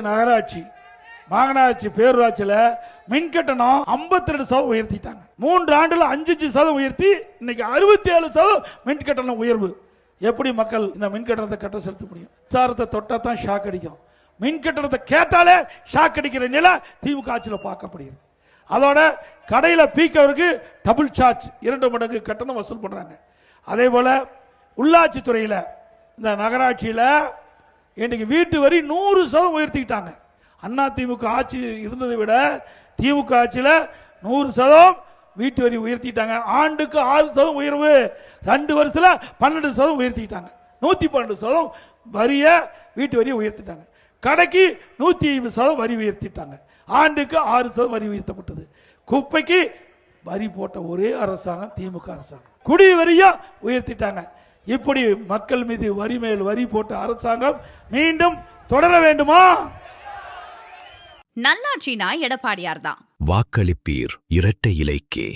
நகராட்சி மாநகராட்சி பேரூராட்சியில் மின் கட்டணம் 52% உயர்த்திட்டாங்க. 3 ஆண்டுல 5% உயர்த்தி இன்னைக்கு 67% மின் கட்டணம் உயர்வு. எப்படி மக்கள் இந்த மின் கட்டணத்தை கட்ட செலுத்த முடியும்? மின்சாரத்தை தொட்டா தான் ஷாக் அடிக்கும். மின் கட்டணத்தை கேட்டாலே ஷாக் அடிக்கிற நிலை திமுக ஆட்சியில் பார்க்கப்படுகிறது. அதோட கடையில் பீக்கவருக்கு டபுள் சார்ஜ் 2 மடங்கு கட்டணம் வசூல் பண்றாங்க. அதே போல உள்ளாட்சி துறையில் இந்த நகராட்சியில் இன்னைக்கு வீட்டு வரி 100% உயர்த்திக்கிட்டாங்க. அண்ணா திமுக ஆட்சி இருந்ததை விட திமுக ஆட்சியில் 100% வீட்டு வரி உயர்த்திட்டாங்க. ஆண்டுக்கு 6% உயர்வு, 2 வருஷத்துல 12% உயர்த்திட்டாங்க. 112% வரிய வீட்டு வரி உயர்த்திட்டாங்க. கடைக்கு 150% வரி உயர்த்திட்டாங்க. ஆண்டுக்கு 6% வரி உயர்த்தப்பட்டது. குப்பைக்கு வரி போட்ட ஒரே அரசாங்கம் திமுக அரசாங்கம். குடி வரியா உயர்த்திட்டாங்க. இப்படி மக்கள் மீது வரி மேல் வரி போட்ட அரசாங்கம் மீண்டும் தொடர வேண்டுமா? நல்லாட்சினா எடப்பாடியார் தான். வாக்களிப்பீர் இரட்டை இலைக்கே.